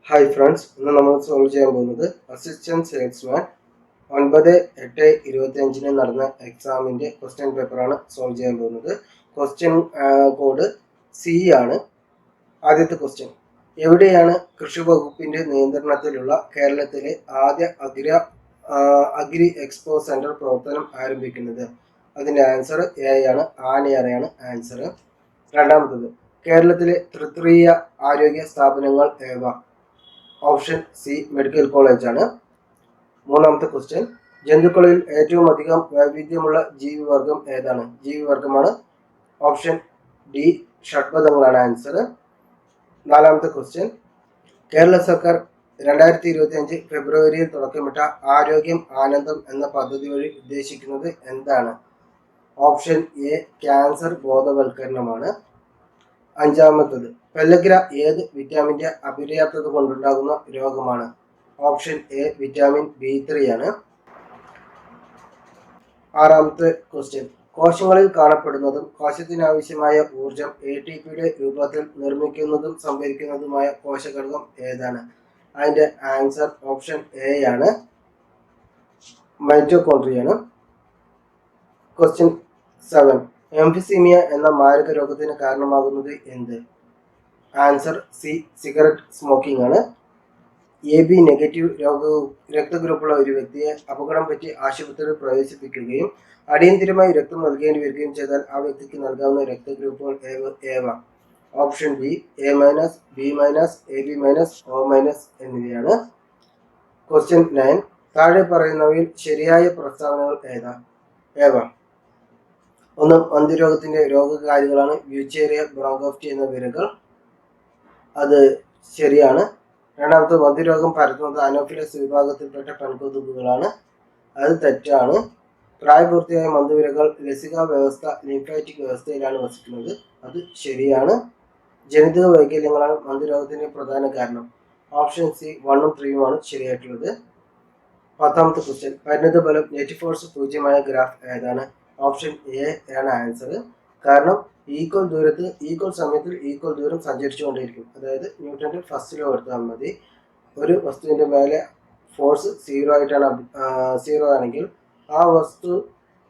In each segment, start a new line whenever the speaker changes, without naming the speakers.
Hi friends, ഇന്ന് നമ്മൾ solve ചെയ്യാൻ പോകുന്നത് അസിസ്റ്റന്റ് സെയിൽസ്മാൻ 9/8/25 നടന്ന എക്സാമിൻ്റെ ക്വസ്റ്റ്യൻ പേപ്പറാണ് സോൾവ് ചെയ്യാൻ പോകുന്നത്. ക്വസ്റ്റ്യൻ കോഡ് സി ആണ്. ആദ്യത്തെ ക്വസ്റ്റ്യൻ: എവിടെയാണ് കൃഷി വകുപ്പിൻ്റെ നിയന്ത്രണത്തിലുള്ള കേരളത്തിലെ ആദ്യ അഗ്രി എക്സ്പോ സെൻറ്റർ പ്രവർത്തനം ആരംഭിക്കുന്നത്? അതിൻ്റെ ആൻസർ എ ആണ്, ആനയറയാണ് ആൻസർ. രണ്ടാമത്തത്: കേരളത്തിലെ തൃതീയ ആരോഗ്യ സ്ഥാപനങ്ങൾ ഏവ? ഓപ്ഷൻ സി മെഡിക്കൽ കോളേജ് ആണ്. മൂന്നാമത്തെ ക്വസ്റ്റ്യൻ: ജന്തുക്കളിൽ ഏറ്റവും അധികം വൈവിധ്യമുള്ള ജീവിവർഗം ഏതാണ്? ജീവിവർഗമാണ് ഓപ്ഷൻ ഡി ഷഡ്പദങ്ങളാണ് ആൻസർ. നാലാമത്തെ ക്വസ്റ്റ്യൻ: കേരള സർക്കാർ 2025 ഫെബ്രുവരിയിൽ തുടക്കമിട്ട ആരോഗ്യം ആനന്ദം എന്ന പദ്ധതി വഴി ഉദ്ദേശിക്കുന്നത് എന്താണ്? ഓപ്ഷൻ എ ക്യാൻസർ ബോധവൽക്കരണമാണ്. അഞ്ചാമത്തത്: പെല്ലഗ്ര ഏത് വിറ്റാമിൻ്റെ അപര്യാപ്തത കൊണ്ടുണ്ടാകുന്ന രോഗമാണ്? ഓപ്ഷൻ എ വിറ്റാമിൻ B3 ആണ്. ആറാമത്തെ ക്വസ്റ്റ്യൻ: കോശങ്ങളിൽ കാണപ്പെടുന്നതും കോശത്തിനാവശ്യമായ ഊർജം ATPയുടെ രൂപത്തിൽ നിർമ്മിക്കുന്നതും സംഭരിക്കുന്നതുമായ കോശഘടകം ഏതാണ്? അതിൻ്റെ ആൻസർ ഓപ്ഷൻ എ ആണ്, മൈറ്റോകോൺട്രിയാണ്. ക്വസ്റ്റ്യൻ 7: എംഫിസീമിയ എന്ന മാരക രോഗത്തിന് കാരണമാകുന്നത് എന്ത്? ആൻസർ സി സിഗരറ്റ് സ്മോക്കിംഗ് ആണ്. AB നെഗറ്റീവ് രക്തഗ്രൂപ്പുള്ള ഒരു വ്യക്തിയെ അപകടം പറ്റി ആശുപത്രിയിൽ പ്രവേശിപ്പിക്കുകയും അടിയന്തിരമായി രക്തം നൽകേണ്ടി വരികയും ചെയ്താൽ ആ വ്യക്തിക്ക് നൽകാവുന്ന രക്തഗ്രൂപ്പുകൾ ഏവ? Option B A-, B-, AB-, O- എന്നിവയാണ്. ക്വസ്റ്റ്യൻ 9: താഴെ പറയുന്നവയിൽ ശരിയായ പ്രസ്താവനകൾ ഏവ? ഒന്ന്, മന്ദിരോഗത്തിന്റെ രോഗകാരികളാണ് ബ്യൂച്ചേറിയ ബ്രോങ്കോഫ്റ്റി എന്ന വിരകൾ. അത് ശരിയാണ്. രണ്ടാമത്തെ, മന്ദിരോഗം പരത്തുന്നത് അനോഫിലസ് വിഭാഗത്തിൽപ്പെട്ട പെൺകൊതുകുകളാണ്. അത് തെറ്റാണ്. പ്രായപൂർത്തിയായ മന്ദവിരകൾ ലസിക വ്യവസ്ഥ ലിംഫാറ്റിക് വ്യവസ്ഥയിലാണ് വസിക്കുന്നത്. അത് ശരിയാണ്. ജനിതക വൈകല്യങ്ങളാണ് മന്ദിരോഗത്തിന്റെ പ്രധാന കാരണം. ഓപ്ഷൻ സി 1ഉം 3ഉമാണ് ശരിയായിട്ടുള്ളത്. പത്താമത്തെ ക്വസ്റ്റ്യൻ: പരിണിത ബലം നെറ്റ് ഫോഴ്സ് 0 ഗ്രാഫ് ഏതാണ്? ഓപ്ഷൻ എ ആണ് ആൻസർ. കാരണം ഈക്വൽ സമയത്തിൽ ഈക്വൽ ദൂരം സഞ്ചരിച്ചുകൊണ്ടിരിക്കും. അതായത് ന്യൂട്ടന്റെ ഫസ്റ്റ് ലോ എടുത്താൽ മതി. ഒരു വസ്തുവിന്റെ മേലെ ഫോഴ്സ് 0 ആണെങ്കിൽ ആ വസ്തു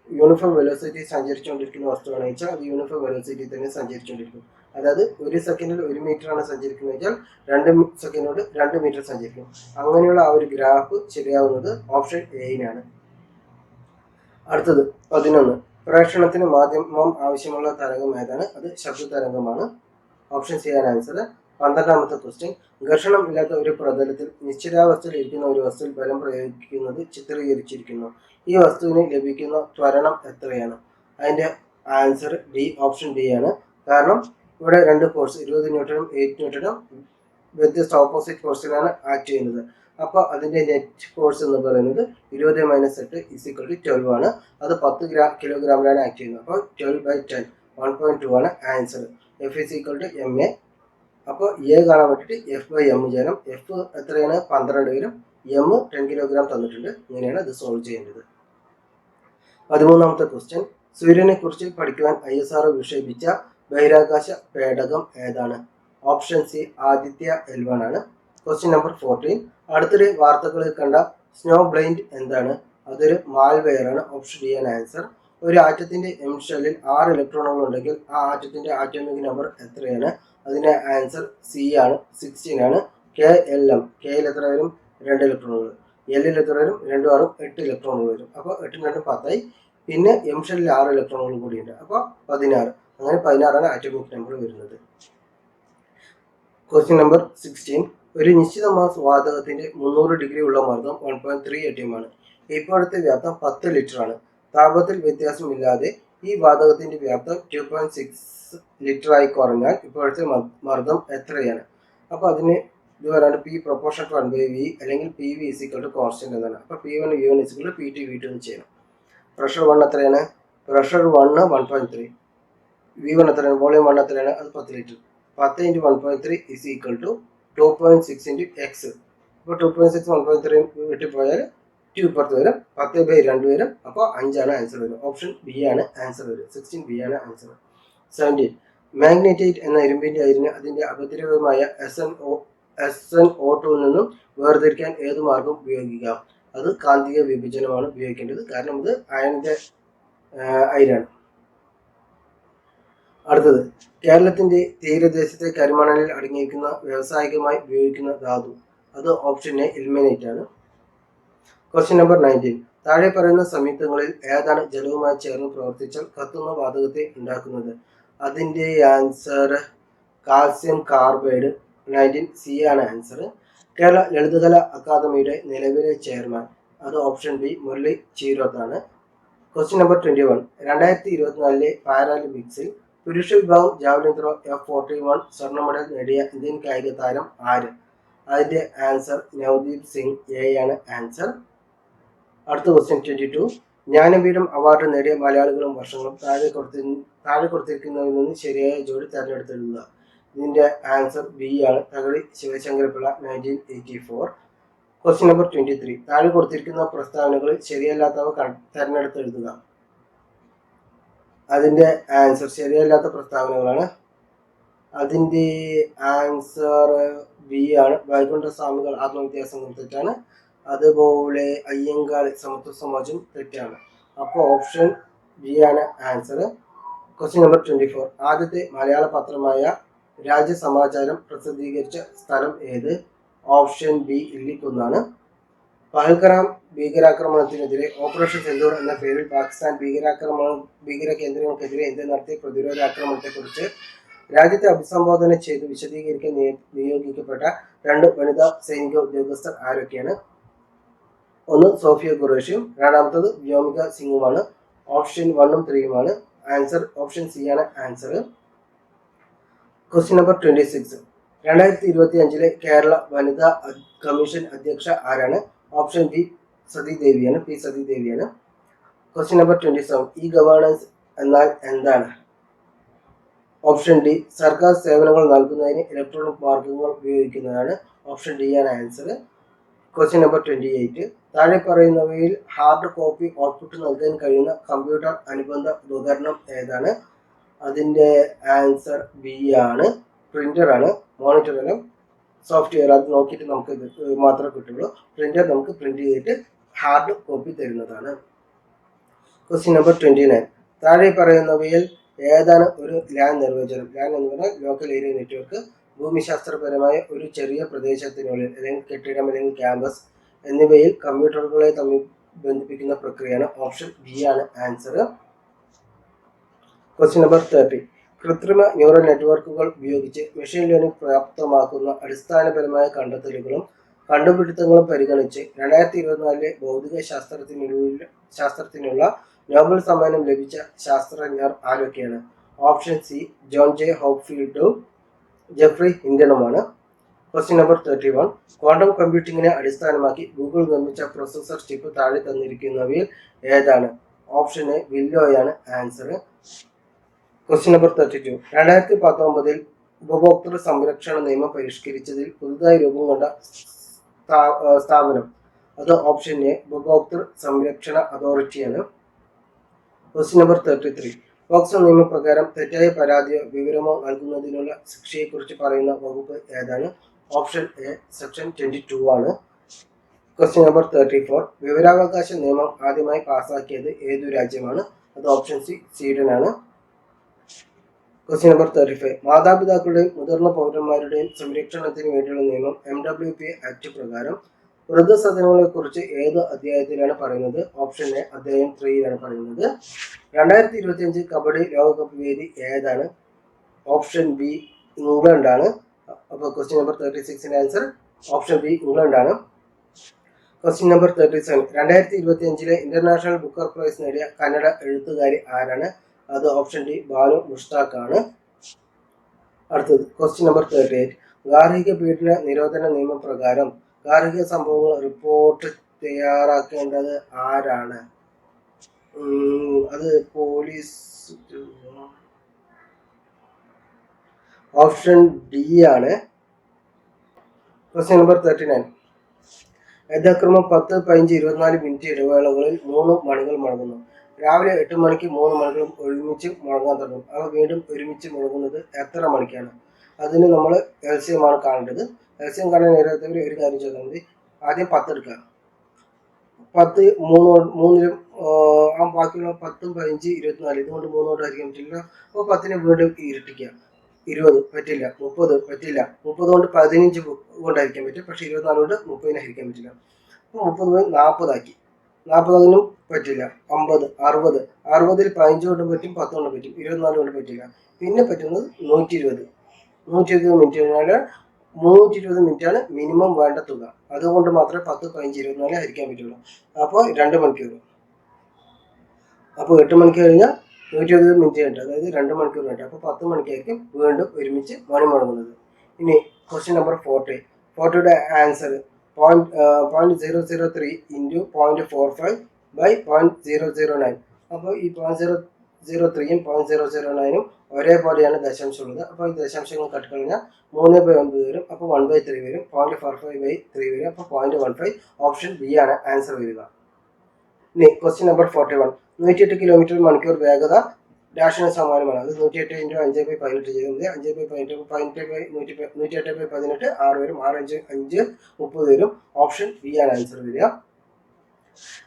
യൂണിഫോം വെലോസിറ്റി സഞ്ചരിച്ചുകൊണ്ടിരിക്കുന്ന വസ്തുവാണെന്ന് വെച്ചാൽ അത് യൂണിഫോം വെലോസിറ്റി തന്നെ സഞ്ചരിച്ചുകൊണ്ടിരിക്കും. അതായത് 1 സെക്കൻഡിൽ 1 മീറ്ററാണ് സഞ്ചരിക്കുന്നത് വെച്ചാൽ 2 സെക്കൻഡ് കൊണ്ട് 2 മീറ്റർ സഞ്ചരിക്കും. അങ്ങനെയുള്ള ആ ഒരു ഗ്രാഫ് ശരിയാവുന്നത് ഓപ്ഷൻ എയിനാണ്. അടുത്തത് 11: പ്രേക്ഷണത്തിന് മാധ്യമം ആവശ്യമുള്ള തരംഗം ഏതാണ്? അത് ശബ്ദ തരംഗമാണ്. ഓപ്ഷൻ സി ആണ് ആൻസർ. 12ാമത്തെ ക്വസ്റ്റ്യൻ: ഘർഷണം ഇല്ലാത്ത ഒരു പ്രതലത്തിൽ നിശ്ചലാവസ്ഥയിൽ ഇരിക്കുന്ന ഒരു വസ്തുവിൽ ബലം പ്രയോഗിക്കുന്നത് ചിത്രീകരിച്ചിരിക്കുന്നു. ഈ വസ്തുവിന് ലഭിക്കുന്ന ത്വരണം എത്രയാണ്? അതിൻ്റെ ആൻസർ ഡി ഓപ്ഷൻ ഡി ആണ്. കാരണം ഇവിടെ രണ്ട് ഫോഴ്സ് 20 ന്യൂട്ടനും 8 ന്യൂട്ടനും വ്യത്യസ്ത ഓപ്പോസിറ്റ് ഫോഴ്സിലാണ് ആക്ട് ചെയ്യുന്നത്. അപ്പോൾ അതിൻ്റെ നെറ്റ് ഫോഴ്സ് എന്ന് പറയുന്നത് 20 - 8 = 12 ആണ്. അത് 10 കിലോഗ്രാമിലാണ് ആക്ട് ചെയ്യുന്നത്. അപ്പോൾ 12/10 1.2 ആണ് ആൻസർ. F = ma. അപ്പോൾ എ കാണാൻ വേണ്ടിയിട്ട് F/m ചെയ്യണം. എഫ് എത്രയാണ്? 12 വരും. എം 10 കിലോഗ്രാം തന്നിട്ടുണ്ട്. ഇങ്ങനെയാണ് ഇത് സോൾവ് ചെയ്യേണ്ടത്. 13ാമത്തെ ക്വസ്റ്റ്യൻ: സൂര്യനെ കുറിച്ച് പഠിക്കുവാൻ ISRO വിക്ഷേപിച്ച ബഹിരാകാശ പേടകം ഏതാണ്? ഓപ്ഷൻ സി ആദിത്യ L1 ആണ്. ക്വസ്റ്റ്യൻ നമ്പർ 14: അടുത്തിടെ വാർത്തകളിൽ കണ്ട സ്നോ ബ്ലൈൻഡ് എന്താണ്? അതൊരു മാൽവെയർ ആണ്. ഓപ്ഷൻ ഡി ആണ് ആൻസർ. ഒരു ആറ്റത്തിന്റെ എം ഷെല്ലിൽ 6 ഇലക്ട്രോണുകൾ ഉണ്ടെങ്കിൽ ആ ആറ്റത്തിന്റെ ആറ്റോമിക് നമ്പർ എത്രയാണ്? അതിന്റെ ആൻസർ സി ആണ്, 16 ആണ്. KLM, കെയിൽ എത്ര വരും? 2 ഇലക്ട്രോണുകൾ. എല്ലിൽ എത്ര വരും? 2 6 8 ഇലക്ട്രോണുകൾ വരും. അപ്പോൾ 8 2 10 ആയി. പിന്നെ എം ഷെല്ലിൽ 6 ഇലക്ട്രോണുകൾ കൂടിയുണ്ട്. അപ്പോൾ 16. അങ്ങനെ 16 ആണ് ആറ്റോമിക് നമ്പർ വരുന്നത്. ക്വസ്റ്റ്യൻ നമ്പർ 16: ഒരു നിശ്ചിത മാസ് വാതകത്തിന്റെ 300 ഡിഗ്രി ഉള്ള മർദ്ദം 1.3 atm ആണ്. ഇപ്പോഴത്തെ വ്യാപ്തം 10 ലിറ്റർ ആണ്. താപത്തിൽ വ്യത്യാസമില്ലാതെ ഈ വാതകത്തിന്റെ വ്യാപ്തം 2.6 ലിറ്റർ ആയി കുറഞ്ഞാൽ ഇപ്പോഴത്തെ മർദ്ദം എത്രയാണ്? അപ്പോൾ അതിന് ഇത് പറയാണ്ട് P പ്രൊപ്പോർഷൻ ടു 1/v അല്ലെങ്കിൽ PV = കോൺസ്റ്റന്റ് എന്നാണ്. അപ്പോൾ P1 V1 = PT V2 എന്ന് ചെയ്യണം. പ്രഷർ 1 എത്രയാണ്? പ്രഷർ 1 1.3. V1 എത്രയാണ്? വോളിയം 1 എത്രയാണ്? അത് 10 ലിറ്റർ. 10 × 1.3 = 2.6 × x. അപ്പോൾ 2.6 1.3 വെട്ടിപ്പോയാൽ 2 ഇപ്പുറത്ത് വരും. 10/2 വരും. അപ്പോൾ 5 ആണ് ആൻസർ വരും. ഓപ്ഷൻ ബി ആണ് ആൻസർ വരും. 16 ബി ആണ് ആൻസർ. 17: മാഗ്നറ്റൈറ്റ് എന്ന ഇരുമ്പിന്റെ അയിരിന് അതിന്റെ അപദ്രവ്യമായ SnO SnO2 നിന്നും വേർതിരിക്കാൻ ഏത് മാർഗം ഉപയോഗിക്കാം? അത് കാന്തിക വിഭജനമാണ് ഉപയോഗിക്കേണ്ടത്. കാരണം ഇത് അയണിന്റെ അയിരാണ്. അടുത്തത്, കേരളത്തിന്റെ തീരദേശത്തെ കരിമണലിൽ അടങ്ങിയിരിക്കുന്ന വ്യാവസായികമായി ഉപയോഗിക്കുന്ന ധാതു. അത് ഓപ്ഷൻ എ ഇൽമനൈറ്റ് ആണ്. Question number 19. താഴെ പറയുന്ന സംയുക്തങ്ങളിൽ ഏതാണ് ജലവുമായി ചേർന്ന് പ്രവർത്തിച്ചാൽ കത്തുന്ന വാതകത്തെ ഉണ്ടാക്കുന്നത്? അതിൻ്റെ ആൻസർ കാൽസ്യം കാർബൈഡ്. 19C ആണ് ആൻസർ. കേരള ലളിതകലാ അക്കാദമിയുടെ നിലവിലെ ചെയർമാൻ. അത് ഓപ്ഷൻ ബി മുരളി ചീരോത്താണ്. Question number 21. 2024 പാരാലിമ്പിക്സിൽ പുരുഷ വിഭാഗം ജാവലിൻ ത്രോ F41 സ്വർണ്ണ മെഡൽ നേടിയ ഇന്ത്യൻ കായിക താരം ആര്? അതിന്റെ ആൻസർ നവദീപ് സിംഗ്. എ ആണ് ആൻസർ. അടുത്ത ക്വസ്റ്റ്യൻ 22. ജ്ഞാനപീഠം അവാർഡ് നേടിയ മലയാളികളും വർഷങ്ങളും താഴെ കൊടുത്തിരിക്കുന്നതിൽ നിന്ന് ശരിയായ ജോഡി തെരഞ്ഞെടുത്തെഴുതുക. ഇതിന്റെ ആൻസർ ബി ആണ്, തകഴി ശിവശങ്കരപിള്ള. 1984. Question number 23. താഴെ കൊടുത്തിരിക്കുന്ന പ്രസ്താവനകളിൽ ശരിയല്ലാത്തവ തെരഞ്ഞെടുത്തെഴുതുക. അതിന്റെ ആൻസർ ശരിയല്ലാത്ത പ്രസ്താവനകളാണ്. അതിന്റെ ആൻസർ ബി ആണ്. വൈകുണ്ഠ സ്വാമികൾ ആത്മവിദ്യാസംഘം തെറ്റാണ്. അതുപോലെ അയ്യങ്കാളി സമത്വ സമാജം തെറ്റാണ്. അപ്പോൾ ഓപ്ഷൻ ബി ആണ് ആൻസർ. Question number 24. ആദ്യത്തെ മലയാള പത്രമായ രാജ്യസമാചാരം പ്രസിദ്ധീകരിച്ച സ്ഥലം ഏത്? ഓപ്ഷൻ ബി ഇല്ലിക്കുന്നാണ്. പഹൽഗാം ഭീകരാക്രമണത്തിനെതിരെ ഓപ്പറേഷൻ സിന്ദൂർ എന്ന പേരിൽ പാകിസ്ഥാൻ ഭീകര കേന്ദ്രങ്ങൾക്കെതിരെ ഇന്ത്യ നടത്തിയ പ്രതിരോധാക്രമണത്തെക്കുറിച്ച് രാജ്യത്തെ അഭിസംബോധന ചെയ്ത് വിശദീകരിക്കാൻ നിയോഗിക്കപ്പെട്ട 2 വനിതാ സൈനിക ഉദ്യോഗസ്ഥർ ആരൊക്കെയാണ്? ഒന്ന് സോഫിയ ഖുറേഷിയും രണ്ടാമത്തത് വ്യോമിക സിംഗുമാണ്. ഓപ്ഷൻ 1 ഉം 3 ഉമാണ്. ആൻസർ ഓപ്ഷൻ സി ആണ് ആൻസർ. Question number 26. 2025 കേരള വനിതാ കമ്മീഷൻ അധ്യക്ഷ ആരാണ്? ഓപ്ഷൻ ബി സതീദേവിയാണ്. പി സതീദേവിയാണ്. Question number 27. ഇ ഗവേണൻസ് എന്നാൽ എന്താണ്? ഓപ്ഷൻ ഡി സർക്കാർ സേവനങ്ങൾ നൽകുന്നതിന് ഇലക്ട്രോണിക് മാർഗങ്ങൾ ഉപയോഗിക്കുന്നതാണ്. ഓപ്ഷൻ ഡി ആണ് ആൻസർ. Question number 28. താഴെ പറയുന്നവയിൽ ഹാർഡ് കോപ്പി ഔട്ട്പുട്ട് നൽകാൻ കഴിയുന്ന കമ്പ്യൂട്ടർ അനുബന്ധ ഉപകരണം ഏതാണ്? അതിൻ്റെ ആൻസർ ബി ആണ്, പ്രിന്റർ ആണ്. മോണിറ്റർ അല്ല, സോഫ്റ്റ്വെയർ. അത് നോക്കിയിട്ട് നമുക്ക് ഇത് മാത്രമേ കിട്ടുള്ളൂ. പ്രിന്റർ നമുക്ക് പ്രിന്റ് ചെയ്തിട്ട് ഹാർഡ് കോപ്പി തരുന്നതാണ്. Question number 29. താഴെ പറയുന്നവയിൽ ഏതാണ് ഒരു ലാൻ നിർവചനം? ലാൻ എന്ന് പറഞ്ഞാൽ ലോക്കൽ ഏരിയ നെറ്റ്വർക്ക്. ഭൂമിശാസ്ത്രപരമായ ഒരു ചെറിയ പ്രദേശത്തിനുള്ളിൽ അല്ലെങ്കിൽ കെട്ടിടം അല്ലെങ്കിൽ ക്യാമ്പസ് എന്നിവയിൽ കമ്പ്യൂട്ടറുകളെ തമ്മിൽ ബന്ധിപ്പിക്കുന്ന പ്രക്രിയയാണ്. ഓപ്ഷൻ ബി ആണ് ആൻസർ. Question number 30. കൃത്രിമ ന്യൂറൽ നെറ്റ്വർക്കുകൾ ഉപയോഗിച്ച് മെഷീൻ ലേണിംഗ് പ്രാപ്തമാക്കുന്ന അടിസ്ഥാനപരമായ കണ്ടെത്തലുകളും കണ്ടുപിടുത്തങ്ങളും പരിഗണിച്ച് 2024 ഭൗതിക ശാസ്ത്രത്തിനുള്ള നോബൽ സമ്മാനം ലഭിച്ച ശാസ്ത്രജ്ഞർ ആരൊക്കെയാണ്? ഓപ്ഷൻ സി ജോൺ ജെ ഹോപ്ഫീൽഡും ജെഫ്രി ഹിൻഡനുമാണ്. Question number 31. ക്വാണ്ടം കമ്പ്യൂട്ടിങ്ങിനെ അടിസ്ഥാനമാക്കി ഗൂഗിൾ നിർമ്മിച്ച പ്രൊസസർ ചിപ്പ് താഴെ തന്നിരിക്കുന്നവയിൽ ഏതാണ്? ഓപ്ഷൻ എ വില്ലോയാണ് ആൻസർ. Question number 32. 2019 ഉപഭോക്തൃ സംരക്ഷണ നിയമം പരിഷ്കരിച്ചതിൽ പുതുതായി രൂപം കൊണ്ട സ്ഥാപനം. അത് ഓപ്ഷൻ എ ഉപഭോക്തൃ സംരക്ഷണ അതോറിറ്റിയാണ്. Question number 33. പോക്സോ നിയമപ്രകാരം തെറ്റായ പരാതിയോ വിവരമോ നൽകുന്നതിനുള്ള ശിക്ഷയെക്കുറിച്ച് പറയുന്ന വകുപ്പ് ഏതാണ്? ഓപ്ഷൻ എ സെക്ഷൻ 22 ആണ്. Question number 34. വിവരാവകാശ നിയമം ആദ്യമായി പാസാക്കിയത് ഏതു രാജ്യമാണ്? അത് ഓപ്ഷൻ സി സ്വീഡൻ ആണ്. Question number 35. മാതാപിതാക്കളുടെയും മുതിർന്ന പൗരന്മാരുടെയും സംരക്ഷണത്തിന് വേണ്ടിയുള്ള നിയമം MWP ആക്ട് പ്രകാരം വൃദ്ധസദനങ്ങളെ കുറിച്ച് ഏത് അധ്യായത്തിലാണ് പറയുന്നത്? ഓപ്ഷൻ എ അധ്യായം 3 പറയുന്നത്. 2025 കബഡി ലോകകപ്പ് വേദി ഏതാണ്? ഓപ്ഷൻ ബി ഇംഗ്ലണ്ട് ആണ്. അപ്പോൾ question number 36 answer option B England ആണ്. Question number 37. 2025 international Booker prize നേടിയ കന്നഡ എഴുത്തുകാരി ആരാണ്? അത് ഓപ്ഷൻ ഡി ബാനു മുഷ്താഖ് ആണ്. അടുത്തത് ക്വസ്റ്റ്യൻ നമ്പർ 38. ഗാർഹിക പീഡന നിരോധന നിയമപ്രകാരം ഗാർഹിക സംഭവങ്ങൾ റിപ്പോർട്ട് തയ്യാറാക്കേണ്ടത് ആരാണ്? അത് പോലീസ്. ഓപ്ഷൻ ഡി ആണ്. Question number 39. യഥാക്രമം 10, 15, 24 മിനിറ്റ് ഇടവേളകളിൽ 3 മണികൾ മുഴങ്ങുന്നു. രാവിലെ 8 മണിക്ക് 3 മണികളും ഒരുമിച്ച് മുഴങ്ങാൻ തുടങ്ങും. അവ വീണ്ടും ഒരുമിച്ച് മുഴങ്ങുന്നത് എത്ര മണിക്കാണ്? അതിന് നമ്മൾ LCM ആണ് കാണേണ്ടത്. എൽസിയം കാണാൻ അറിയാത്തവർ ഒരു കാര്യം ചെയ്താൽ മതി. ആദ്യം 10 എടുക്കുക. 10 മൂന്നിലും ബാക്കിയുള്ള 10, 15, 24 ഇതുകൊണ്ട് 3 കൊണ്ട് ഹരിക്കാൻ പറ്റില്ല. അപ്പോൾ 10നെ വീണ്ടും ഇരട്ടിക്കുക. 20 പറ്റില്ല. 30 പറ്റില്ല. 30 കൊണ്ട് 15 കൊണ്ട് ഹരിക്കാൻ പറ്റും. പക്ഷേ 24 കൊണ്ട് 30നെ ഹരിക്കാൻ പറ്റില്ല. അപ്പോൾ 30 40 ആക്കി. 40 പറ്റില്ല. 50, 60, 60ൽ 15 കൊണ്ട് പറ്റും, 10 കൊണ്ട് പറ്റും, 24 കൊണ്ട് പറ്റില്ല. പിന്നെ പറ്റുന്നത് 120. 120 മിനിറ്റ് കഴിഞ്ഞാൽ 320 മിനിറ്റാണ് മിനിമം വേണ്ട തുക. അതുകൊണ്ട് മാത്രമേ 10, 15, 24 ഹരിക്കാൻ പറ്റുള്ളൂ. അപ്പോൾ 2 മണിക്കൂർ. അപ്പോൾ 8 മണിക്ക് കഴിഞ്ഞാൽ 120 മിനിറ്റ് കഴിഞ്ഞിട്ട്, അതായത് 2 മണിക്കൂർ കഴിഞ്ഞിട്ട്. അപ്പോൾ 10 മണിക്കായിരിക്കും വീണ്ടും ഒരുമിച്ച് മണി മുടങ്ങുന്നത്. ഇനി ക്വസ്റ്റ്യൻ നമ്പർ 40. 40യുടെ ആൻസർ 0.003 ഇൻറ്റു 0.45 ബൈ 0.009. അപ്പോൾ ഈ 0.003യും 0.009ഉം ഒരേപോലെയാണ് ദശാംശമുള്ളത്. അപ്പോൾ ഈ ദശാംശങ്ങൾ കട്ടിക്കഴിഞ്ഞാൽ 3/9 വരും. അപ്പോൾ 1/3 വരും. 0.45/3 വരും. അപ്പോൾ 0.15. ഓപ്ഷൻ ബി ആണ് ആൻസർ വരിക. ഇനി ക്വസ്റ്റ്യൻ നമ്പർ 41. 108 കിലോമീറ്റർ മണിക്കൂർ വേഗത ഡാഷിന് സമാനമാണ്. അത് 108 × 5/18 ചെയ്താൽ മതി. 5/18 108/18 6 വരും. 6 5 30 വരും. ഓപ്ഷൻ ബി ആണ് ആൻസർ വരിക.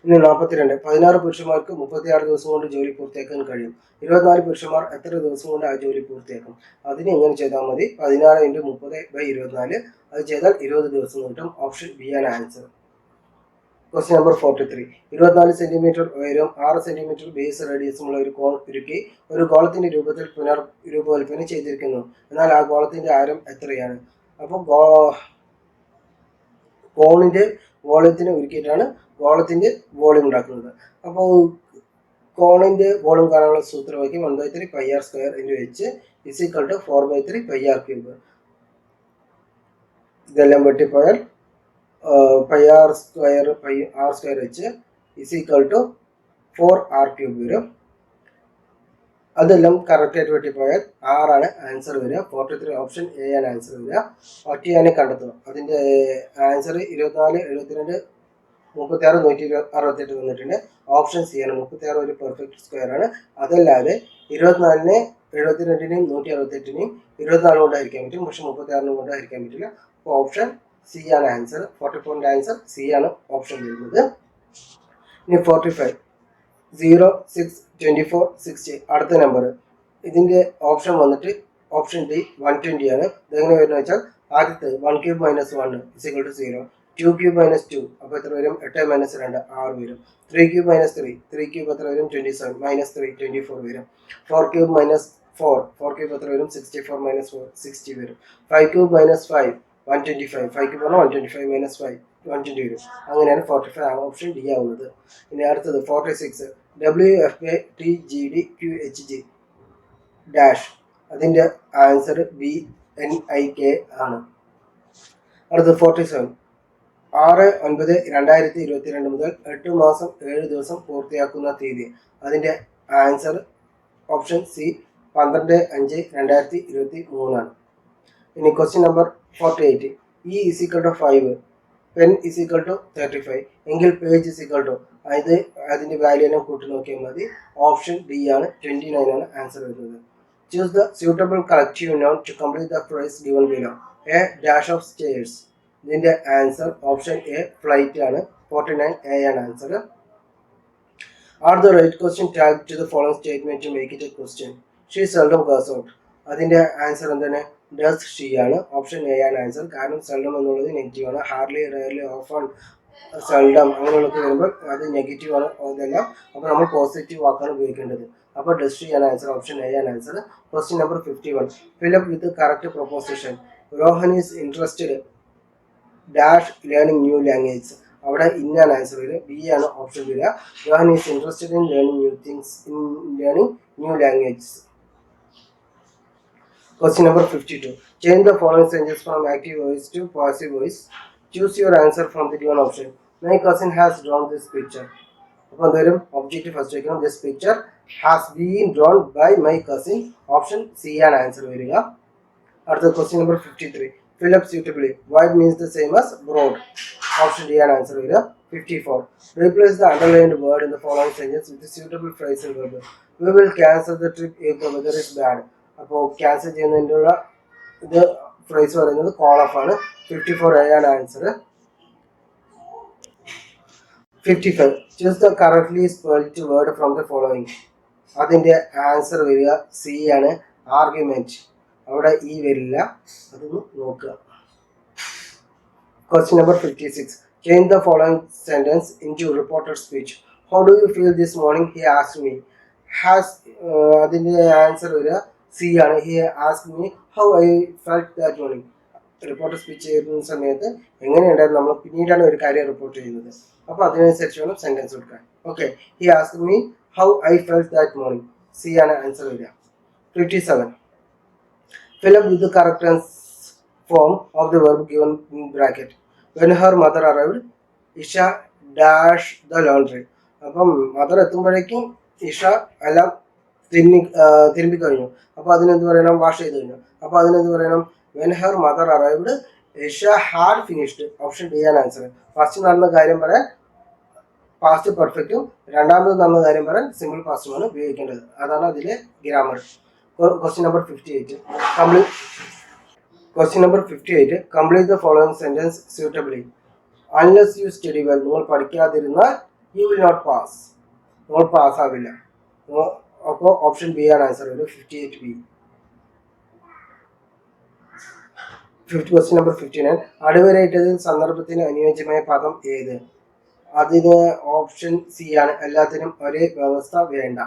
ഇനി 42. 16 പുരുഷന്മാർക്ക് 36 ദിവസം കൊണ്ട് ജോലി പൂർത്തിയാക്കാൻ കഴിയും. 24 പുരുഷന്മാർ എത്ര ദിവസം കൊണ്ട് ആ ജോലി പൂർത്തിയാക്കും? അതിന് എങ്ങനെ ചെയ്താൽ മതി? 16 × 30/24. അത് ചെയ്താൽ 20 ദിവസം കിട്ടും. ഓപ്ഷൻ ബി ആണ് ആൻസർ. Question number 43. 24 സെന്റിമീറ്റർ ഉയരവും 6 സെന്റിമീറ്റർ ബേസ് റേഡിയസുമുള്ള ഒരു കോൺ ഉരുക്കി ഒരു ഗോളത്തിന്റെ രൂപത്തിൽ രൂപകൽപ്പന ചെയ്തിരിക്കുന്നു. എന്നാൽ ആ ഗോളത്തിന്റെ ആരം എത്രയാണ്? അപ്പോൾ കോണിന്റെ വോളിയത്തിനെ ഉരുക്കിയിട്ടാണ് ഗോളത്തിന്റെ വോളിയം ഉണ്ടാക്കുന്നത്. അപ്പോൾ കോണിന്റെ വോളിയം കാണാനുള്ള സൂത്രവാക്യം 1/3 πr² × h is equal to 4/3 πr³. ഇതെല്ലാം വെട്ടിപ്പോയാൽ πr² is equal to 4r³ വരും. അതെല്ലാം കറക്റ്റായിട്ട് വെട്ടിപ്പോയാൽ 6 ആണ് ആൻസർ വരിക. 43 ഓപ്ഷൻ എ ആണ് ആൻസർ വരിക. ഒറ്റയാനെ കണ്ടെത്തുക. അതിൻ്റെ ആൻസർ 24, 72, 36, 168 വന്നിട്ടുണ്ട്. ഓപ്ഷൻ സി ആണ്. 36 ഒരു പെർഫെക്റ്റ് സ്ക്വയർ ആണ്. അതല്ലാതെ 24നെ 72നെയും 168നെയും 24 കൊണ്ട് ഹരിക്കാൻ പറ്റും. പക്ഷെ 36 കൊണ്ട് ഹരിക്കാൻ പറ്റില്ല. അപ്പോൾ ഓപ്ഷൻ സി ആണ് ആൻസർ. 44ൻ്റെ ആൻസർ സി ആണ് ഓപ്ഷൻ വരുന്നത്. ഇനി 45. 0, 6, 24, 60 അടുത്ത നമ്പർ. ഇതിൻ്റെ ഓപ്ഷൻ വന്നിട്ട് ഓപ്ഷൻ ഡി 120 ആണ്. ഇതെങ്ങനെ വരുന്നത് വെച്ചാൽ ആദ്യത്തെ 1³ - 1 = 0. 2³ - 2 അപ്പോൾ എത്ര വരും? 8 - 2 6 വരും. 3³ - 3 3³ എത്ര വരും? 27 -3 24 വരും. 4³ - 4 4³ എത്ര വരും? 64 - 4 60 വരും. 5³ - 5 125 5³ 125 - 5 120 വരും. അങ്ങനെയാണ് 45 ഓപ്ഷൻ ഡി ആവുന്നത്. ഇനി അടുത്തത് 46. WFTGDQHG ഡാഷ് അതിൻ്റെ ആൻസർ BNIK ആണ്. അടുത്തത് 47. 6/9/2022 മുതൽ 8 മാസം 7 ദിവസം പൂർത്തിയാക്കുന്ന തീയതി. അതിൻ്റെ ആൻസർ ഓപ്ഷൻ സി 12/5/2023 ആണ്. ഇനി question number 48. E is equal to 5, pen is equal to 35 എങ്കിൽ പേജ് is equal to അതിൻ്റെ വാല്യൂ എല്ലാം കൂട്ടി നോക്കിയാൽ മതി. ഓപ്ഷൻ ഡി ആണ് 29 ആണ് ആൻസർ വരുന്നത്. Choose the suitable collective noun to complete the phrase given below. A dash of stairs. ഇതിൻ്റെ ആൻസർ ഓപ്ഷൻ എ ഫ്ലൈറ്റ് ആണ്. 49 എ ആണ് answer. Are the right question tag to the following statement to make it a question. She seldom goes out. അതിൻ്റെ answer എന്താണ്? Does she ആണ്. Option A ആണ് answer. കാരണം seldom എന്നുള്ളത് negative ആണ്. Hardly, rarely, often, seldom അങ്ങനെയുള്ളൊക്കെ വരുമ്പോൾ അത് നെഗറ്റീവ് ആണ് ഇതെല്ലാം. അപ്പോൾ നമ്മൾ പോസിറ്റീവ് വാക്കാണ് ഉപയോഗിക്കേണ്ടത്. അപ്പോൾ ഡസ് ഷീ ആണ് ആൻസർ. ഓപ്ഷൻ എ ആണ് answer. Question number 51. Fill up with correct proposition. Rohan is interested dash learning new language. അവിടെ ഇന്നാണ് ആൻസർ വരിക. ബി ആണ് ഓപ്ഷൻ വരിക. Rohan is interested in learning new things, in learning new languages. Question number 52. Change the following sentences from active voice to passive voice. Choose your answer from the given option. My cousin has drawn this picture. അപ്പോൾ എന്തായാലും object first വയ്ക്കണം. This picture has been drawn by my cousin. Option C ആണ് answer വരിക. അടുത്ത question number 53. Fill up suitably. Wide means the same as broad. Option D ആണ് answer വരിക. 54. Replace the underlined word in the following sentence with a suitable phrase and verb. We will cancel the trip if the weather is bad. അപ്പോൾ cancel ചെയ്യുന്നതിനുള്ള ഇത് phrase പറയുന്നത് call of ആണ്. 54 ആണ് answer. 55. Choose the correctly spelled word from the following. അതിൻ്റെ answer വരിക C ആണ്, argument. അവിടെ ഈ വരില്ല, അതൊന്ന് നോക്കുക. Question number 56. Change the following sentence into reported speech. How do you feel this morning? He asked me. Has അതിൻ്റെ answer വരിക സി ആണ്, he asked me how I felt that morning. Report speech ചെയ്യുന്ന സമയത്ത് എങ്ങനെയുണ്ടായിരുന്നു, നമ്മൾ പിന്നീടാണ് ഒരു കാര്യം റിപ്പോർട്ട് ചെയ്യുന്നത്. അപ്പോൾ അതിനനുസരിച്ച് വേണം സെൻറ്റൻസ് കൊടുക്കാൻ. Okay, he asked me how I felt that morning. C ആണ് ആൻസർ വരിക. 57. Fill up with the correct form of the verb given in bracket. When her mother arrived, Isha dashed the laundry. അപ്പം mother എത്തുമ്പോഴേക്കും ഇഷ എല്ലാം തിരുമ്പി കഴിഞ്ഞു. അപ്പോൾ അതിനെന്ത് പറയണം, വാഷ് ചെയ്ത് കഴിഞ്ഞു. അപ്പോൾ അതിനെന്ത് പറയണം, when her mother arrived, Isha had finished. Option D ആണ് ആൻസർ. ഫസ്റ്റ് നടന്ന കാര്യം പറയാൻ പാസ്റ്റ് പെർഫെക്റ്റും രണ്ടാമത് നടന്ന കാര്യം പറയാൻ സിമ്പിൾ പാസ്റ്റുമാണ് ഉപയോഗിക്കേണ്ടത്. അതാണ് അതിലെ grammar. Question number 58. Question number 58. Complete the following sentence suitably. Unless you study well, നിങ്ങൾ പഠിക്കാതിരുന്നാൽ you will not pass. നിങ്ങൾ പാസ്സാവില്ല. അപ്പോൾ ഓപ്ഷൻ ബി ആണ് ആൻസർ. 58B. Question number 59. അടിവരയിട്ടതിൽ സന്ദർഭത്തിന് അനുയോജ്യമായ പദം ഏത്? അതിന് ഓപ്ഷൻ സി ആണ്, എല്ലാത്തിനും ഒരേ വ്യവസ്ഥ വേണ്ട.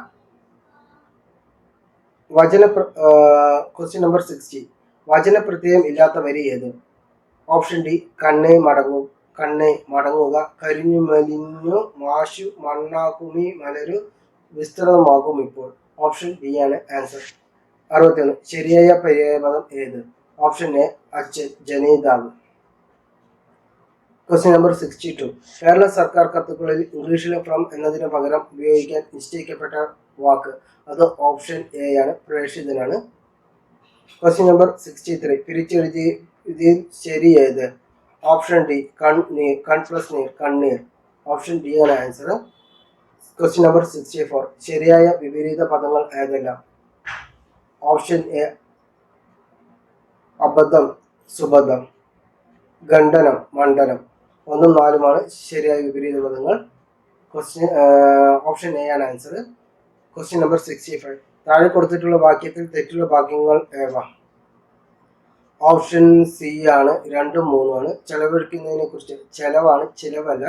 Question number 60. വചനപ്രത്യയം ഇല്ലാത്ത വരി ഏത്? ഓപ്ഷൻ ഡി കണ്ണേ മടങ്ങുക, കരിഞ്ഞു മെലിഞ്ഞു മാശു മണ്ണാക്കുമി മലരു വിസ്തൃതമാകും ഇപ്പോൾ. ഓപ്ഷൻ ഡി ആണ് ആൻസർ. 61. ശരിയായ പര്യായപദം ഏത്? ഓപ്ഷൻ എ അച്ഛൻ, ജനേതാവ്. Question number 62. കേരള സർക്കാർ കത്തുകളിൽ ഇംഗ്ലീഷിലെ ഫ്രം എന്നതിന് പകരം ഉപയോഗിക്കാൻ നിശ്ചയിക്കപ്പെട്ട വാക്ക്. അത് ഓപ്ഷൻ എ ആണ്, പ്രേക്ഷിതനാണ്. Question number 63. പിരിച്ചെഴുതിയതിൽ ശരി ഏത്? ഓപ്ഷൻ ഡി കണ്ണീർ, കൺ പ്ലസ് നീർ, കണ്ണീർ. ഓപ്ഷൻ ഡി ആണ് ആൻസർ. Question number 64. ശരിയായ വിപരീത പദങ്ങൾ ഏതെല്ലാം? ഓപ്ഷൻ എ അബദ്ധം, സുബദ്ധം, ഖണ്ഡനം, മണ്ഡലം. 1ഉം 4ഉമാണ് ശരിയായ വിപരീത പദങ്ങൾ. ഓപ്ഷൻ എ ആണ് ആൻസർ. Question number 65. താഴെ കൊടുത്തിട്ടുള്ള വാക്യത്തിൽ തെറ്റുള്ള വാക്യങ്ങൾ ഏവ? ഓപ്ഷൻ സി ആണ്, 2ഉം 3ഉമാണ്. ചെലവഴിക്കുന്നതിനെ കുറിച്ച്, ചെലവാണ്, ചിലവല്ല.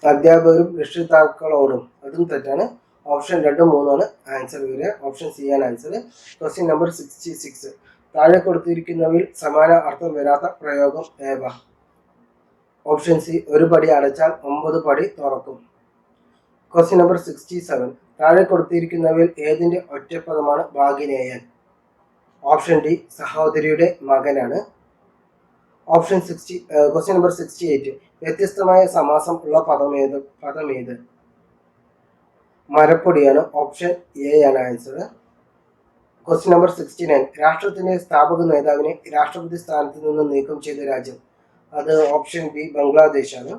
അധ്യാപകരും രക്ഷിതാക്കളോടും, അതും തെറ്റാണ്. ഓപ്ഷൻ 2ഉം 3ഉമാണ് ആൻസർ വരിക. ഓപ്ഷൻ സി ആണ് ആൻസർ. Question number 66. താഴെ കൊടുത്തിരിക്കുന്നവയിൽ സമാന അർത്ഥം വരാത്ത പ്രയോഗം ഏവ? ഓപ്ഷൻ സി ഒരു പടി അടച്ചാൽ 9 പടി തുറക്കും. Question number 67. താഴെ കൊടുത്തിരിക്കുന്നവയിൽ ഏതിൻ്റെ ഒറ്റപ്പദമാണ് ഭാഗിനേയൻ? ഓപ്ഷൻ ഡി സഹോദരിയുടെ മകനാണ്. Question number 68. വ്യത്യസ്തമായ സമാസം ഉള്ള പദമേത്? മരപ്പൊടിയാണ്. ഓപ്ഷൻ എ ആണ് ആൻസർ. Question number 69. രാഷ്ട്രത്തിന്റെ സ്ഥാപക നേതാവിനെ രാഷ്ട്രപതി സ്ഥാനത്ത് നിന്ന് നീക്കം ചെയ്ത രാജ്യം? അത് ഓപ്ഷൻ ബി ബംഗ്ലാദേശാണ്.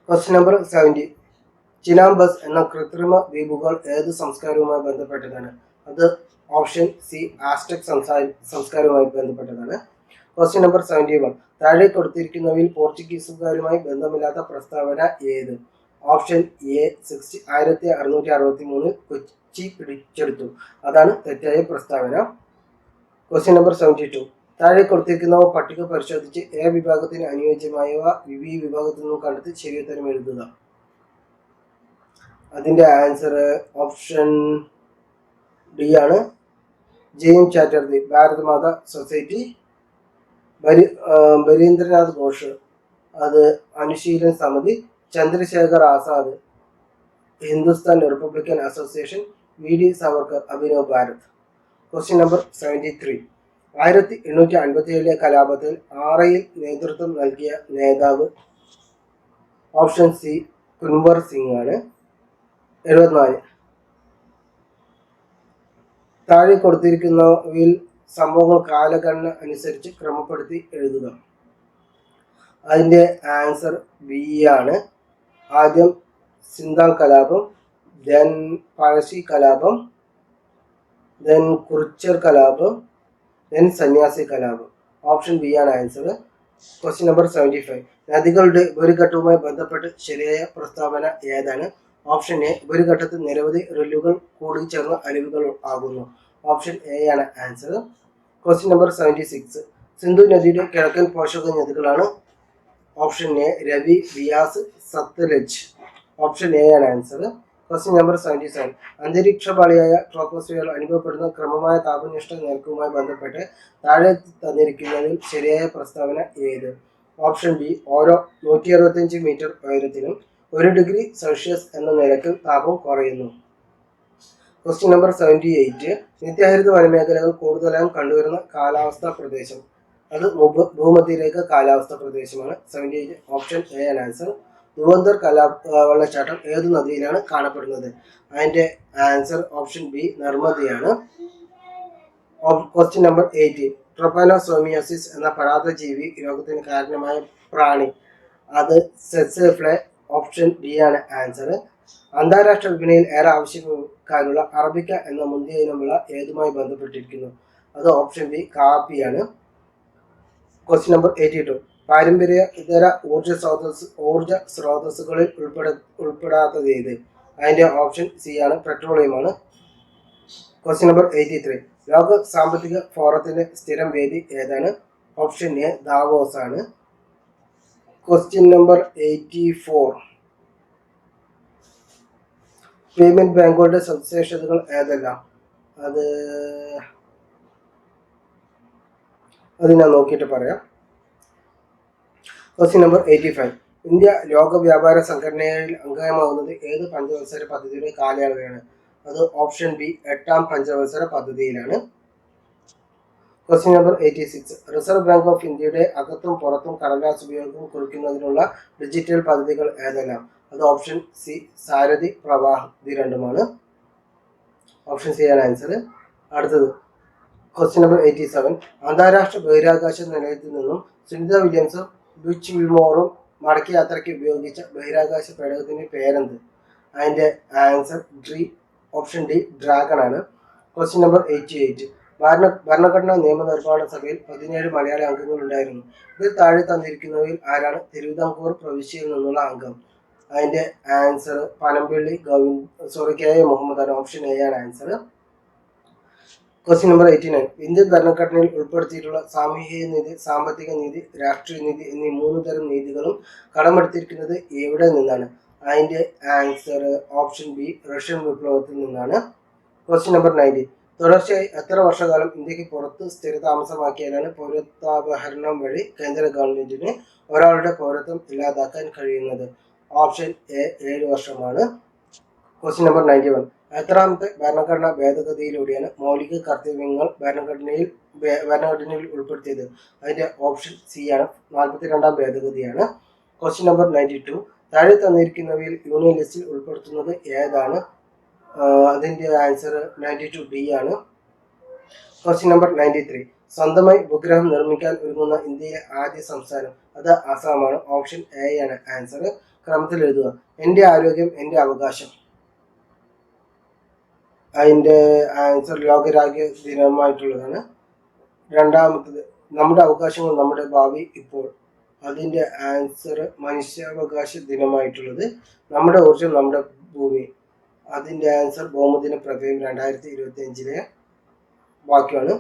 Question number 70. ചിനാംബസ് എന്ന കൃത്രിമ ദ്വീപുകൾ ഏത് സംസ്കാരവുമായി ബന്ധപ്പെട്ടതാണ്? അത് ഓപ്ഷൻ സി ആസ്ടെക് സംസ്കാരവുമായി ബന്ധപ്പെട്ടതാണ്. Question number 71. താഴെ കൊടുത്തിരിക്കുന്നവയിൽ പോർച്ചുഗീസുകാരുമായി ബന്ധമില്ലാത്ത പ്രസ്താവന ഏത്? ഓപ്ഷൻ എ 1663 കൊച്ചി പിടിച്ചെടുത്തു. അതാണ് തെറ്റായ പ്രസ്താവന. Question number 72. താഴെ കൊടുത്തിരിക്കുന്നവ പട്ടിക പരിശോധിച്ച് എ വിഭാഗത്തിന് അനുയോജ്യമായവ ബി വിഭാഗത്തിൽ നിന്നും കണ്ടെത്തി ശരിയുത്തരം എഴുതുക. അതിൻ്റെ ആൻസർ ഓപ്ഷൻ ഡി ആണ്, ജെയിംസ് ചാറ്റർജി, ഭാരതമാതാ സൊസൈറ്റി. ബരീന്ദ്രനാഥ് ഘോഷ്, അത് Anushilan Samiti. Chandrashekhar Azad, Hindustan republican association. V D Savarkar, Abhinav Bharat. Question number 73. 1857 കലാപത്തിൽ ആറയിൽ നേതൃത്വം നൽകിയ നേതാവ്? ഓപ്ഷൻ സി കുൻവർ സിംഗ് ആണ്. 74. താഴെ കൊടുത്തിരിക്കുന്നവയിൽ സംഭവങ്ങൾ കാലഗണന അനുസരിച്ച് ക്രമപ്പെടുത്തി എഴുതുക. അതിൻ്റെ ആൻസർ ബി ആണ്. ആദ്യം സിന്താൾ കലാപം, ദെൻ പഴശ്ശി കലാപം, ദെൻ കുറിച്യർ കലാപം, ദെൻ സന്യാസി കലാപം. ഓപ്ഷൻ ബി ആണ് ആൻസർ. Question number 75. നദികളുടെ ഉപരിഘട്ടവുമായി ബന്ധപ്പെട്ട് ശരിയായ പ്രസ്താവന ഏതാണ്? ഓപ്ഷൻ എ, ഉപരിഘട്ടത്തിൽ നിരവധി റില്ലുകൾ കൂടിച്ചേർന്ന അരുവികൾ ആകുന്നു. ഓപ്ഷൻ എ ആണ് ആൻസർ. Question number 76. സിന്ധു നദിയുടെ കിഴക്കൻ പോഷക നദികളാണ്. Option A Ravi, Beas, Sutlej. Option A ആണ് ആൻസർ. Question number 77. അന്തരീക്ഷപാളിയായ ട്രോപ്പോസ്ഫിയറിൽ അനുഭവപ്പെടുന്ന ക്രമമായ താപനിഷ്ഠ നിരക്കുമായി ബന്ധപ്പെട്ട് താഴെ തന്നിരിക്കുന്നതിൽ ശരിയായ പ്രസ്താവന ഏത്? ഓപ്ഷൻ ബി, ഓരോ 165 മീറ്റർ ഉയരത്തിനും 1 ഡിഗ്രി സെൽഷ്യസ് എന്ന നിരക്കിൽ താപം കുറയുന്നു. Question number 78. നിത്യഹരിത വനമേഖലകൾ കൂടുതലായും കണ്ടുവരുന്ന കാലാവസ്ഥാ പ്രദേശം? അത് ഭൂമധ്യരേഖ കാലാവസ്ഥാ പ്രദേശമാണ്. 78 ഓപ്ഷൻ എ ആണ് ആൻസർ. ധുവന്തർ വെള്ളച്ചാട്ടം ഏത് നദിയിലാണ് കാണപ്പെടുന്നത്? അതിന്റെ ആൻസർ ഓപ്ഷൻ ബി, നർമ്മദയാണ്. Question number 80. ട്രൊപ്പാനോസോമിയോസിസ് എന്ന പരാദജീവി രോഗത്തിന് കാരണമായ പ്രാണി? അത് സെസേഫ്ലെ. ഓപ്ഷൻ ഡി ആണ് ആൻസർ. അന്താരാഷ്ട്ര വിപണിയിൽ ഏറെ ആവശ്യക്കാരുള്ള അറബിക്ക എന്ന മുന്തിയ ഇനം വിള ഏതുമായി ബന്ധപ്പെട്ടിരിക്കുന്നു? അത് ഓപ്ഷൻ ബി, കാപ്പിയാണ്. Question number 82. പാരമ്പര്യ ഇതര ഊർജ സ്രോതസ്സുകളിൽ ഉൾപ്പെടാത്തത് ഏത്? അതിന്റെ ഓപ്ഷൻ സി ആണ്, പെട്രോളിയമാണ്. Question number 83. ലോക സാമ്പത്തിക ഫോറത്തിന്റെ സ്ഥിരം വേദി ഏതാണ്? ഓപ്ഷൻ എ, ദാവോസ് ആണ്. Question number 84. പേയ്മെന്റ് ബാങ്കുകളുടെ സവിശേഷതകൾ ഏതെല്ലാം? അത് ഞാൻ നോക്കിയിട്ട് പറയാം. Question number 85. ഇന്ത്യ ലോക വ്യാപാര സംഘടനയിൽ അംഗമാകുന്നത് ഏത് പഞ്ചവത്സര പദ്ധതിയുടെ കാലയളവിലാണ്? അത് ഓപ്ഷൻ ബി, 8ാം പഞ്ചവത്സര പദ്ധതിയിലാണ്. Question number 86. Reserve bank of ഇന്ത്യയുടെ അകത്തും പുറത്തും കടലാസ് ഉപയോഗം കുറിക്കുന്നതിനുള്ള ഡിജിറ്റൽ പദ്ധതികൾ ഏതെല്ലാം? അത് ഓപ്ഷൻ സി, സാരഥി, പ്രവാഹം. ഇത് രണ്ടുമാണ്. ഓപ്ഷൻ സി ആണ് ആൻസർ. അടുത്തത് ക്വസ്റ്റ്യൻ നമ്പർ 87. അന്താരാഷ്ട്ര ബഹിരാകാശ നിലയത്തിൽ നിന്നും സുനിത വില്യംസും ബുച്ച് വിൽമോറും മടക്കി യാത്രയ്ക്ക് ഉപയോഗിച്ച ബഹിരാകാശ പേടകത്തിന്റെ പേരെന്ത്? അതിന്റെ ആൻസർ ഓപ്ഷൻ ഡി, ഡ്രാഗൺ ആണ്. Question number 88. ഭരണഘടനാ നിയമനിർമ്മാണ സഭയിൽ 17 മലയാളി അംഗങ്ങൾ ഉണ്ടായിരുന്നു. ഇതിൽ താഴെ തന്നിരിക്കുന്നവയിൽ ആരാണ് തിരുവിതാംകൂർ പ്രവിശ്യയിൽ നിന്നുള്ള അംഗം? അതിന്റെ answer Panampilly K A Muhammad ആണ്. ഓപ്ഷൻ എ ആണ് ആൻസർ. Question number 89. ഇന്ത്യൻ ഭരണഘടനയിൽ ഉൾപ്പെടുത്തിയിട്ടുള്ള സാമൂഹിക നീതി, സാമ്പത്തിക നീതി, രാഷ്ട്രീയ നീതി എന്നീ 3 തരം നീതികളും കടമെടുത്തിരിക്കുന്നത് എവിടെ നിന്നാണ്? അതിന്റെ ആൻസർ ഓപ്ഷൻ ബി, റഷ്യൻ വിപ്ലവത്തിൽ നിന്നാണ്. Question number 90. തുടർച്ചയായി എത്ര വർഷകാലം ഇന്ത്യക്ക് പുറത്ത് സ്ഥിരതാമസമാക്കിയാലാണ് പൗരത്വാപഹരണം വഴി കേന്ദ്ര ഗവൺമെന്റിന് ഒരാളുടെ പൗരത്വം ഇല്ലാതാക്കാൻ കഴിയുന്നത്? ഓപ്ഷൻ എ, 7 വർഷമാണ്. Question number 91. എത്രാമത്തെ ഭരണഘടനാ ഭേദഗതിയിലൂടെയാണ് മൗലിക കർത്തവ്യങ്ങൾ ഭരണഘടനയിൽ ഉൾപ്പെടുത്തിയത്? അതിന്റെ ഓപ്ഷൻ സി ആണ്, 42ാം ഭേദഗതിയാണ്. Question number 92. താഴെ തന്നിരിക്കുന്നവയിൽ യൂണിയൻ ലിസ്റ്റിൽ ഉൾപ്പെടുത്തുന്നത് ഏതാണ്? അതിന്റെ ആൻസർ 92D ആണ്. Question number 93. സ്വന്തമായി ഉപഗ്രഹം നിർമ്മിക്കാൻ ഒരുങ്ങുന്ന ഇന്ത്യയിലെ ആദ്യ സംസ്ഥാനം? അത് ആസാമാണ്. ഓപ്ഷൻ എ ആണ് ആൻസർ. ക്രമത്തിൽ എഴുതുക. എന്റെ ആരോഗ്യം എന്റെ അവകാശം. അതിന്റെ ആൻസർ ലോകരാജ്യ ദിനമായിട്ടുള്ളതാണ്. രണ്ടാമത്തത് നമ്മുടെ അവകാശങ്ങൾ നമ്മുടെ ഭാവി ഇപ്പോൾ. അതിന്റെ ആൻസർ മനുഷ്യാവകാശ ദിനമായിട്ടുള്ളത്. നമ്മുടെ ഊർജം നമ്മുടെ ഭൂമി. അതിന്റെ ആൻസർ ഭൗമദിന പ്രമേയം 2025 വാക്യമാണ്.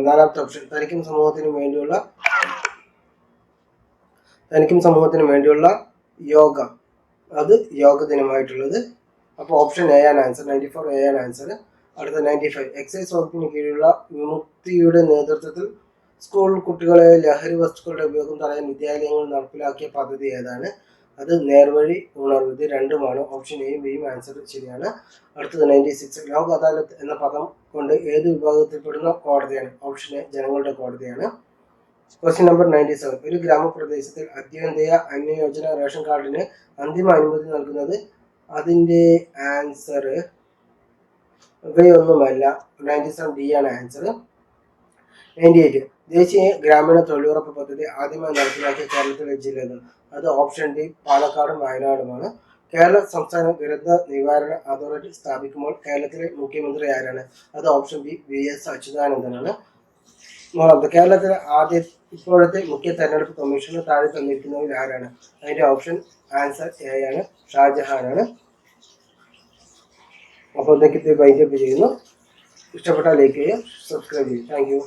നാലാമത്തെ ഓപ്ഷൻ തനിക്കും സമൂഹത്തിനും വേണ്ടിയുള്ള യോഗ. അത് യോഗ ദിനമായിട്ടുള്ളത്. അപ്പോൾ ഓപ്ഷൻ എ ആണ് ആൻസർ. 94 എ ആണ് ആൻസർ. അടുത്ത 95. എക്സൈസ് വകുപ്പിന് കീഴിലുള്ള വിമുക്തിയുടെ നേതൃത്വത്തിൽ സ്കൂൾ കുട്ടികളെ ലഹരി വസ്തുക്കളുടെ ഉപയോഗം തടയാൻ വിദ്യാലയങ്ങൾ നടപ്പിലാക്കിയ പദ്ധതി ഏതാണ്? അത് നേർവഴി ഉണർവ്. ഇത് രണ്ടുമാണ്. ഓപ്ഷൻ എയും ബിയും ആൻസർ ശരിയാണ്. അടുത്തത് 96. ലോക് അദാലത്ത് എന്ന പദം കൊണ്ട് ഏത് വിഭാഗത്തിൽപ്പെടുന്ന കോടതിയാണ്? ഓപ്ഷൻ എ, ജനങ്ങളുടെ കോടതിയാണ്. Question number 97. ഒരു ഗ്രാമപ്രദേശത്തിൽ അന്ത്യോദയ അന്യയോജന റേഷൻ കാർഡിന് അന്തിമ അനുമതി നൽകുന്നത്? അതിന്റെ ആൻസർ ഇവയൊന്നുമല്ല. 97D ആണ് ആൻസർ. 98. ദേശീയ ഗ്രാമീണ തൊഴിലുറപ്പ് പദ്ധതി ആദ്യമായി നടപ്പിലാക്കിയ കേരളത്തിലെ ജില്ലകൾ? അത് ഓപ്ഷൻ ഡി, പാലക്കാടും വയനാടുമാണ്. കേരള സംസ്ഥാന ദുരന്ത നിവാരണ അതോറിറ്റി സ്ഥാപിക്കുമ്പോൾ കേരളത്തിലെ മുഖ്യമന്ത്രി ആരാണ്? അത് ഓപ്ഷൻ ബി VS അച്യുതാനന്ദനാണ്. മൂന്നാമത്തെ, കേരളത്തിലെ ഇപ്പോഴത്തെ മുഖ്യ തെരഞ്ഞെടുപ്പ് കമ്മീഷണർ താഴെ തന്നിരിക്കുന്നവരിൽ ആരാണ്? അതിന്റെ ഓപ്ഷൻ ആൻസർ എ ആണ്, ഷാജഹാനാണ്. അപ്പോൾ ഇതൊക്കെ വൈൻഡപ്പ് ചെയ്യുന്നു. ഇഷ്ടപ്പെട്ടാൽ ലൈക്ക് ചെയ്യുക, സബ്സ്ക്രൈബ് ചെയ്യുക. Thank you.